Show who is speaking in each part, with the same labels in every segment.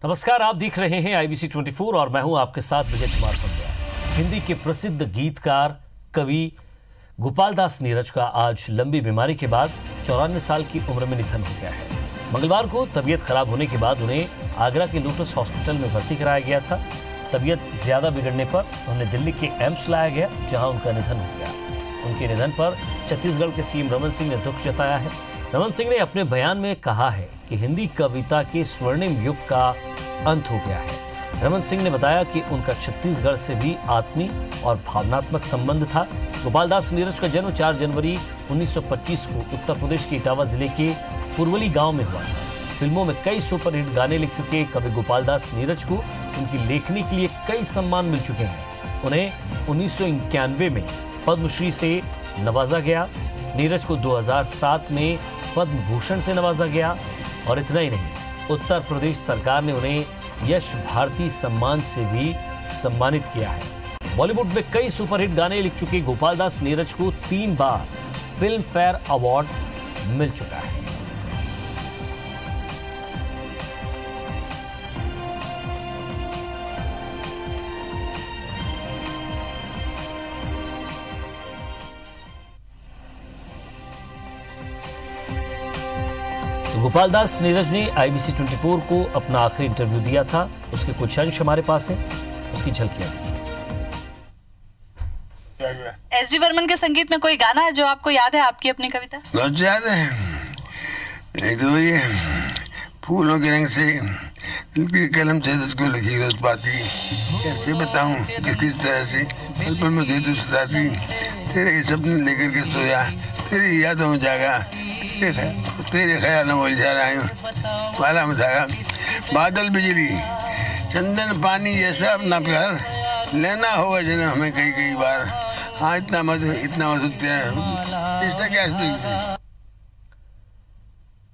Speaker 1: नमस्कार, आप देख रहे हैं IBC 24 और मैं हूं आपके साथ विजय कुमार पंड्या। हिंदी के प्रसिद्ध गीतकार कवि गोपाल दास नीरज का आज लंबी बीमारी के बाद 94 साल की उम्र में निधन हो गया है। मंगलवार को तबीयत खराब होने के बाद उन्हें आगरा के लोटस हॉस्पिटल में भर्ती कराया गया था। तबीयत ज्यादा बिगड़ने पर उन्हें दिल्ली के एम्स लाया गया, जहां उनका निधन हो गया। उनके निधन पर छत्तीसगढ़ के CM रमन सिंह ने दुख जताया है। रमन सिंह ने अपने बयान में कहा है कि हिंदी कविता के स्वर्णिम युग का अंत हो गया है। रमन सिंह ने बताया कि उनका छत्तीसगढ़ से भी आत्मीय और भावनात्मक संबंध था। गोपाल दास नीरज का जन्म 4 जनवरी 1925 को उत्तर प्रदेश के इटावा जिले के पुरवली गांव में हुआ था। फिल्मों में कई सुपरहिट गाने लिख चुके कवि गोपाल दास नीरज को उनकी लेखनी के लिए कई सम्मान मिल चुके हैं। उन्हें 1991 में पद्मश्री से नवाजा गया। नीरज को 2007 में पद्म भूषण से नवाजा गया और इतना ही नहीं, उत्तर प्रदेश सरकार ने उन्हें यश भारती सम्मान से भी सम्मानित किया है। बॉलीवुड में कई सुपरहिट गाने लिख चुके गोपाल दास नीरज को 3 बार फिल्म फेयर अवार्ड मिल चुका है। गोपाल दास नीरज ने IBC 24 को अपना आखिरी इंटरव्यू दिया था। उसके कुछ अंश हमारे पास हैं, उसकी झलकियां देखिए।
Speaker 2: S.D. बर्मन के संगीत में कोई गाना है जो आपको याद है, आपकी अपनी कविता?
Speaker 3: बहुत याद है। एक तो ये फूलों के रंग से दिल की कलम से तुझको लगी रोज पाती, कैसे बताऊं कि किस तरह से पल पल में दे सताती, तेरे सपने लेकर के सोया, तेरी यादों में जागा, तेरे ख्याल में उलझा रहा हूँ, वाला में धागा, बादल बिजली चंदन पानी जैसा अपना प्यार, लेना होगा जन्म हमें कई कई बार, हाँ इतना मधुर तेरा इसका क्या है।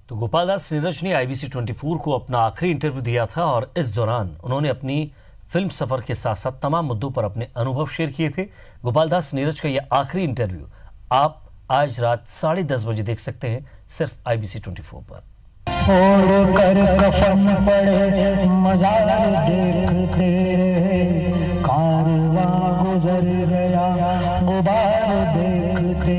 Speaker 1: तो गोपाल दास नीरज ने IBC 24 को अपना आखिरी इंटरव्यू दिया था और इस दौरान उन्होंने अपनी फिल्म सफर के साथ साथ तमाम मुद्दों पर अपने अनुभव शेयर किए थे। गोपाल दास नीरज का यह आखिरी इंटरव्यू आप आज रात 10:30 बजे देख सकते हैं, सिर्फ IBC 24 पर।
Speaker 4: छोड़ कर कफन पड़े मजार देखते, कारवां गुजर गया गुबार देखते।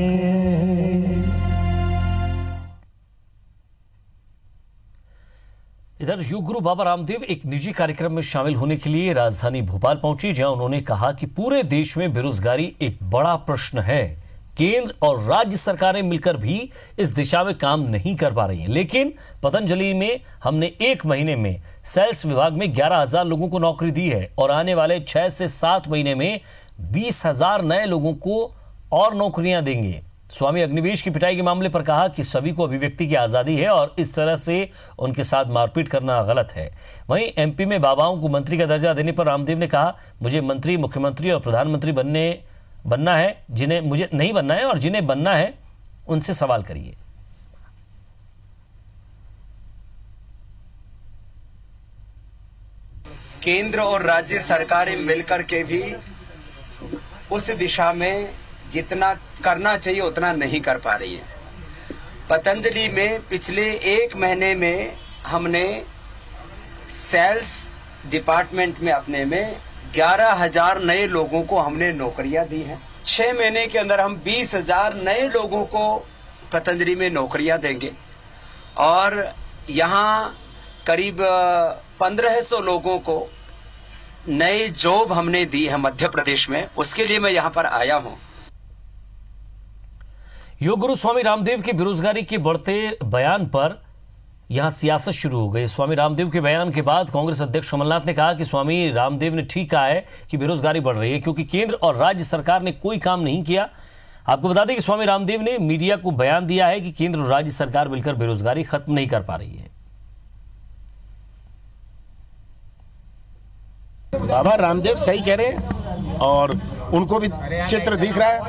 Speaker 1: इधर योग गुरु बाबा रामदेव एक निजी कार्यक्रम में शामिल होने के लिए राजधानी भोपाल पहुंचे, जहां उन्होंने कहा कि पूरे देश में बेरोजगारी एक बड़ा प्रश्न है। केंद्र और राज्य सरकारें मिलकर भी इस दिशा में काम नहीं कर पा रही हैं, लेकिन पतंजलि में हमने 1 महीने में सेल्स विभाग में 11,000 लोगों को नौकरी दी है और आने वाले 6 से 7 महीने में 20,000 नए लोगों को और नौकरियां देंगे। स्वामी अग्निवेश की पिटाई के मामले पर कहा कि सभी को अभिव्यक्ति की आजादी है और इस तरह से उनके साथ मारपीट करना गलत है। वहीं MP में बाबाओं को मंत्री का दर्जा देने पर रामदेव ने कहा, मुझे मंत्री, मुख्यमंत्री और प्रधानमंत्री बनना है, जिन्हें मुझे नहीं बनना है, और जिन्हें बनना है उनसे सवाल करिए।
Speaker 5: केंद्र और राज्य सरकारें मिलकर के भी उस दिशा में जितना करना चाहिए उतना नहीं कर पा रही है। पतंजलि में पिछले 1 महीने में हमने सेल्स डिपार्टमेंट में अपने में 11,000 नए लोगों को हमने नौकरियां दी हैं। 6 महीने के अंदर हम 20,000 नए लोगों को पतंजलि में नौकरियां देंगे और यहाँ करीब 1,500 लोगों को नए जॉब हमने दी है मध्य प्रदेश में। उसके लिए मैं यहाँ पर आया हूँ।
Speaker 1: योग गुरु स्वामी रामदेव के बेरोजगारी के बढ़ते बयान पर यहां सियासत शुरू हो गई। स्वामी रामदेव के बयान के बाद कांग्रेस अध्यक्ष कमलनाथ ने कहा कि स्वामी रामदेव ने ठीक कहा है कि बेरोजगारी बढ़ रही है, क्योंकि केंद्र और राज्य सरकार ने कोई काम नहीं किया। आपको बता दें कि स्वामी रामदेव ने मीडिया को बयान दिया है कि केंद्र और राज्य सरकार मिलकर बेरोजगारी खत्म नहीं कर पा रही है।
Speaker 6: बाबा रामदेव सही कह रहे हैं और उनको भी चित्र दिख रहा है,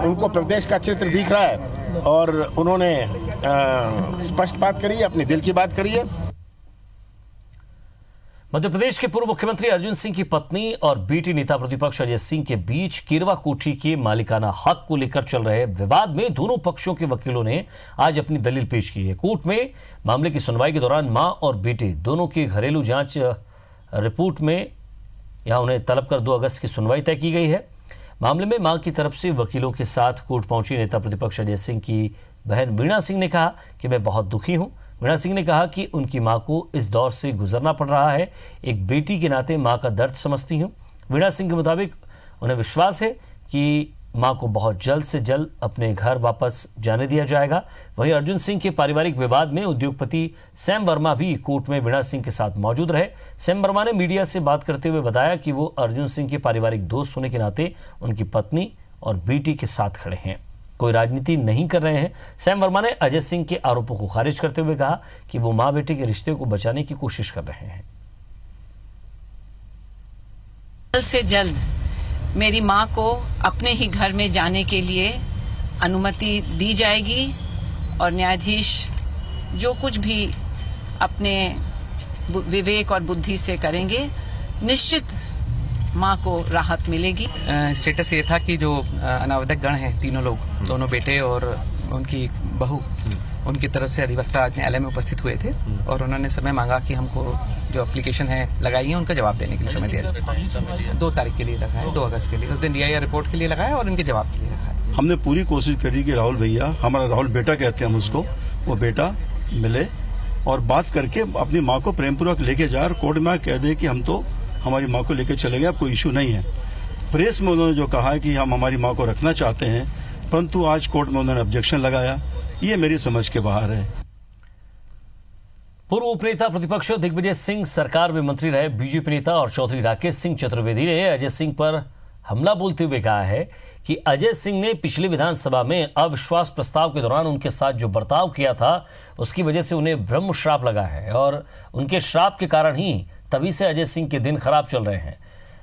Speaker 6: उनको प्रदेश का चित्र दिख रहा है और उन्होंने स्पष्ट बात करी है, अपने दिल की बात करी है।
Speaker 1: मध्य प्रदेश के पूर्व मुख्यमंत्री अर्जुन सिंह की पत्नी और बेटी नेता प्रतिपक्ष अजय सिंह के बीच कीरवा कोठी के मालिकाना हक को लेकर चल रहे विवाद में दोनों पक्षों के वकीलों ने आज अपनी दलील पेश की है। कोर्ट में मामले की सुनवाई के दौरान मां और बेटे दोनों की घरेलू जांच रिपोर्ट में यहाँ उन्हें तलब कर 2 अगस्त की सुनवाई तय की गई है। मामले में मां की तरफ से वकीलों के साथ कोर्ट पहुंची नेता प्रतिपक्ष अजय सिंह की बहन वीणा सिंह ने कहा कि मैं बहुत दुखी हूं। वीणा सिंह ने कहा कि उनकी मां को इस दौर से गुजरना पड़ रहा है। एक बेटी के नाते मां का दर्द समझती हूं। वीणा सिंह के मुताबिक उन्हें विश्वास है कि मां को बहुत जल्द से जल्द अपने घर वापस जाने दिया जाएगा। वहीं अर्जुन सिंह के पारिवारिक विवाद में उद्योगपति सैम वर्मा भी कोर्ट में वीणा सिंह के साथ मौजूद रहे। सैम वर्मा ने मीडिया से बात करते हुए बताया कि वो अर्जुन सिंह के पारिवारिक दोस्त होने के नाते उनकी पत्नी और बेटी के साथ खड़े हैं, कोई राजनीति नहीं कर रहे हैं। सैम वर्मा ने अजय सिंह के आरोपों को खारिज करते हुए कहा कि वो मां बेटे के रिश्ते को बचाने की कोशिश कर रहे हैं।
Speaker 7: जल्द से जल्द मेरी मां को अपने ही घर में जाने के लिए अनुमति दी जाएगी और न्यायाधीश जो कुछ भी अपने विवेक और बुद्धि से करेंगे, निश्चित मां को राहत मिलेगी।
Speaker 8: स्टेटस ये था कि जो अनावधक गण हैं, तीनों लोग, दोनों बेटे और उनकी बहू, उनकी तरफ से अधिवक्ता आज न्यायालय में उपस्थित हुए थे और उन्होंने समय मांगा कि हमको जो एप्लीकेशन है लगाई है उनका जवाब देने के लिए समय दिया जाए। 2 तारीख के लिए रखा है, 2 अगस्त के लिए। उस दिन DIR रिपोर्ट के लिए लगाया और उनके जवाब के लिए रखा है।
Speaker 9: हमने पूरी कोशिश करी कि राहुल भैया, हमारा राहुल बेटा कहते हैं हम उसको, वो बेटा मिले और बात करके अपनी माँ को प्रेमपूर्वक लेके जाए और कोर्ट में कह दे कि हम तो हमारी माँ को लेकर चले गए, अब कोई इशू नहीं है। प्रेस में उन्होंने जो कहा है कि हम हमारी माँ को रखना चाहते हैं, परंतु आज कोर्ट में उन्होंने ऑब्जेक्शन लगाया, ये मेरी समझ के बाहर है।
Speaker 1: पूर्व उपनेता प्रतिपक्ष दिग्विजय सिंह सरकार में मंत्री रहे बीजेपी नेता और चौधरी राकेश सिंह चतुर्वेदी ने अजय सिंह पर हमला बोलते हुए कहा है कि अजय सिंह ने पिछली विधानसभा में अविश्वास प्रस्ताव के दौरान उनके साथ जो बर्ताव किया था उसकी वजह से उन्हें ब्रह्म श्राप लगा है और उनके श्राप के कारण ही तभी से अजय सिंह के दिन खराब चल रहे हैं।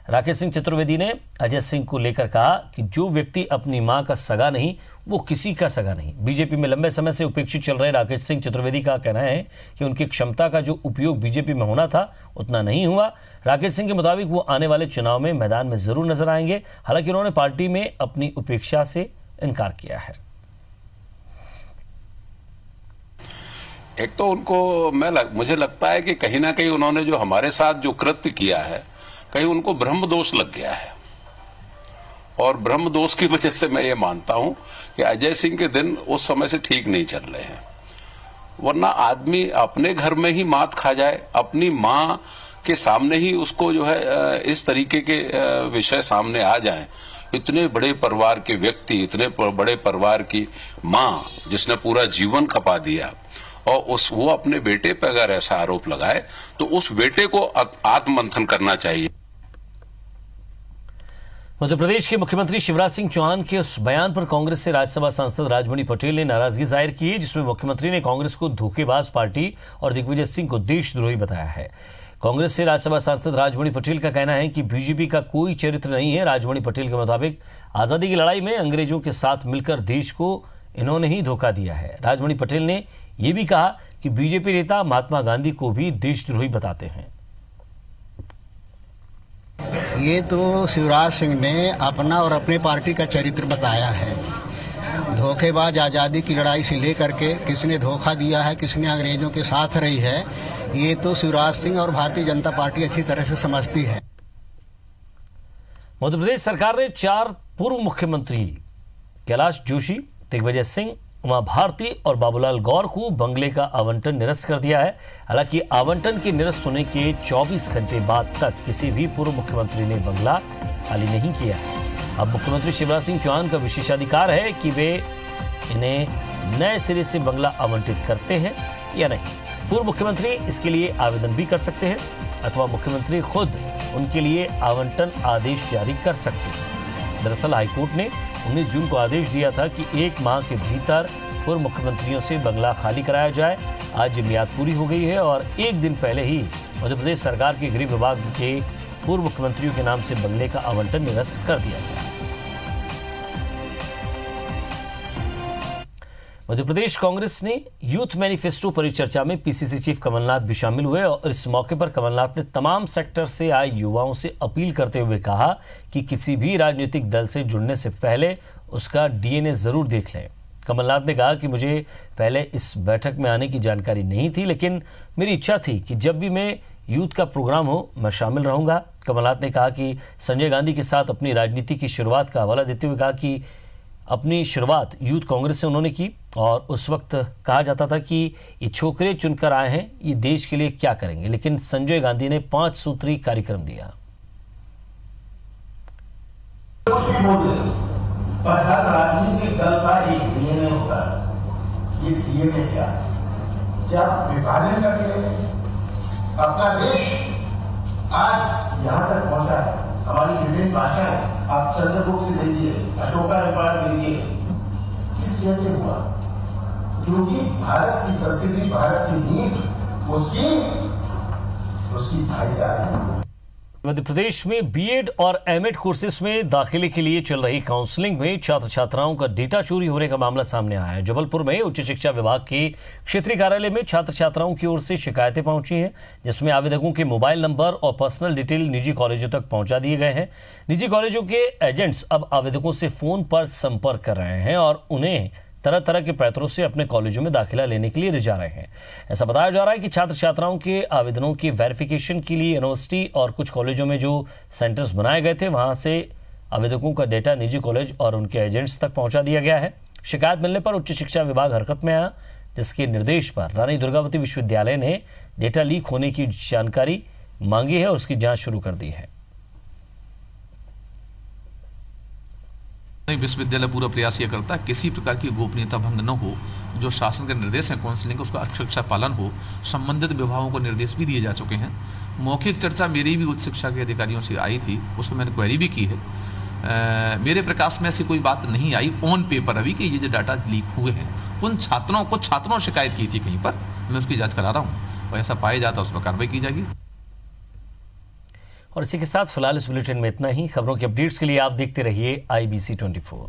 Speaker 1: राकेश सिंह चतुर्वेदी ने अजय सिंह को लेकर कहा कि जो व्यक्ति अपनी मां का सगा नहीं वो किसी का सगा नहीं। बीजेपी में लंबे समय से उपेक्षित चल रहे राकेश सिंह चतुर्वेदी का कहना है कि उनकी क्षमता का जो उपयोग बीजेपी में होना था उतना नहीं हुआ। राकेश सिंह के मुताबिक वो आने वाले चुनाव में मैदान में जरूर नजर आएंगे। हालांकि उन्होंने पार्टी में अपनी उपेक्षा से इनकार किया है।
Speaker 10: एक तो उनको मुझे लगता है कि कहीं ना कहीं उन्होंने जो हमारे साथ जो कृत्य किया है, कहीं उनको ब्रह्म दोष लग गया है और ब्रह्म दोष की वजह से मैं ये मानता हूं कि अजय सिंह के दिन उस समय से ठीक नहीं चल रहे हैं। वरना आदमी अपने घर में ही मात खा जाए, अपनी मां के सामने ही उसको जो है इस तरीके के विषय सामने आ जाए। इतने बड़े परिवार के व्यक्ति, इतने बड़े परिवार की मां जिसने पूरा जीवन खपा दिया और वो अपने बेटे पर अगर ऐसा आरोप लगाए तो उस बेटे को आत्ममंथन करना चाहिए।
Speaker 1: मध्य प्रदेश के मुख्यमंत्री शिवराज सिंह चौहान के उस बयान पर कांग्रेस से राज्यसभा सांसद राजमणि पटेल ने नाराजगी जाहिर की है, जिसमें मुख्यमंत्री ने कांग्रेस को धोखेबाज पार्टी और दिग्विजय सिंह को देशद्रोही बताया है। कांग्रेस से राज्यसभा सांसद राजमणि पटेल का कहना है कि बीजेपी का कोई चरित्र नहीं है। राजमणि पटेल के मुताबिक आजादी की लड़ाई में अंग्रेजों के साथ मिलकर देश को इन्होंने ही धोखा दिया है। राजमणि पटेल ने यह भी कहा कि बीजेपी नेता महात्मा गांधी को भी देशद्रोही बताते हैं।
Speaker 11: ये तो शिवराज सिंह ने अपना और अपने पार्टी का चरित्र बताया है। धोखेबाज आज़ादी की लड़ाई से लेकर के किसने धोखा दिया है, किसने अंग्रेजों के साथ रही है, ये तो शिवराज सिंह और भारतीय जनता पार्टी अच्छी तरह से समझती है।
Speaker 1: मध्य प्रदेश सरकार ने 4 पूर्व मुख्यमंत्री कैलाश जोशी, दिग्विजय सिंह, उमा भारती और बाबूलाल गौर को बंगले का आवंटन निरस्त कर दिया है। हालांकि आवंटन के निरस्त होने के 24 घंटे बाद तक किसी भी पूर्व मुख्यमंत्री ने बंगला खाली नहीं किया है। अब मुख्यमंत्री शिवराज सिंह चौहान का विशेषाधिकार है कि वे इन्हें नए सिरे से बंगला आवंटित करते हैं या नहीं। पूर्व मुख्यमंत्री इसके लिए आवेदन भी कर सकते हैं अथवा मुख्यमंत्री खुद उनके लिए आवंटन आदेश जारी कर सकते हैं। दरअसल हाईकोर्ट ने 19 जून को आदेश दिया था कि 1 माह के भीतर पूर्व मुख्यमंत्रियों से बंगला खाली कराया जाए। आज मियाद पूरी हो गई है और 1 दिन पहले ही मध्य प्रदेश सरकार के गृह विभाग के पूर्व मुख्यमंत्रियों के नाम से बंगले का आवंटन निरस्त कर दिया गया। मध्य प्रदेश कांग्रेस ने यूथ मैनिफेस्टो परिचर्चा में पीसीसी चीफ कमलनाथ भी शामिल हुए और इस मौके पर कमलनाथ ने तमाम सेक्टर से आए युवाओं से अपील करते हुए कहा कि किसी भी राजनीतिक दल से जुड़ने से पहले उसका डीएनए जरूर देख लें। कमलनाथ ने कहा कि मुझे पहले इस बैठक में आने की जानकारी नहीं थी, लेकिन मेरी इच्छा थी कि जब भी मैं यूथ का प्रोग्राम हो, मैं शामिल रहूंगा। कमलनाथ ने कहा कि संजय गांधी के साथ अपनी राजनीति की शुरुआत का हवाला देते हुए कहा कि अपनी शुरुआत यूथ कांग्रेस से उन्होंने की और उस वक्त कहा जाता था कि ये छोकरे चुनकर आए हैं, ये देश के लिए क्या करेंगे, लेकिन संजय गांधी ने 5 सूत्री कार्यक्रम दिया।
Speaker 6: पर हर राजनीतिक दल का एक डीएनए होता है। ये डीएनए क्या विभाजन करके अपना देश आज यहाँ तक पहुंचा है। हमारी विभिन्न भाषाएं आप चंद्रगुप्त से देखिए, अशोका एम्पायर देखिए, किस वजह से हुआ? क्योंकि भारत की संस्कृति, भारत की नींव उसकी भाईचारा।
Speaker 1: मध्य प्रदेश में बीएड और एमएड कोर्सेज में दाखिले के लिए चल रही काउंसलिंग में छात्र छात्राओं का डेटा चोरी होने का मामला सामने आया है। जबलपुर में उच्च शिक्षा विभाग के क्षेत्रीय कार्यालय में छात्र छात्राओं की ओर से शिकायतें पहुंची हैं, जिसमें आवेदकों के मोबाइल नंबर और पर्सनल डिटेल निजी कॉलेजों तक पहुंचा दिए गए हैं। निजी कॉलेजों के एजेंट्स अब आवेदकों से फोन पर संपर्क कर रहे हैं और उन्हें तरह तरह के पैतरों से अपने कॉलेजों में दाखिला लेने के लिए ले जा रहे हैं। ऐसा बताया जा रहा है कि छात्र छात्राओं के आवेदनों की वेरिफिकेशन के लिए यूनिवर्सिटी और कुछ कॉलेजों में जो सेंटर्स बनाए गए थे, वहां से आवेदकों का डेटा निजी कॉलेज और उनके एजेंट्स तक पहुंचा दिया गया है। शिकायत मिलने पर उच्च शिक्षा विभाग हरकत में आया, जिसके निर्देश पर रानी दुर्गावती विश्वविद्यालय ने डेटा लीक होने की जानकारी मांगी है और उसकी जाँच शुरू कर दी है।
Speaker 12: विश्वविद्यालय पूरा प्रयास ये करता है किसी प्रकार की गोपनीयता भंग न हो, जो शासन के निर्देश हैं काउंसलिंग का उसका अक्षरशः पालन हो। संबंधित विभागों को निर्देश भी दिए जा चुके हैं। मौखिक चर्चा मेरी भी उच्च शिक्षा के अधिकारियों से आई थी, उसमें मैंने क्वेरी भी की है। मेरे प्रकाश में ऐसी कोई बात नहीं आई ऑन पेपर अभी कि ये जो डाटा लीक हुए हैं। उन छात्रों शिकायत की थी कहीं पर, मैं उसकी जाँच करा रहा हूँ और ऐसा पाया जाता है उस पर कार्रवाई की जाएगी।
Speaker 1: और इसी के साथ फिलहाल इस बुलेटिन में इतना ही। खबरों के अपडेट्स के लिए आप देखते रहिए IBC 24।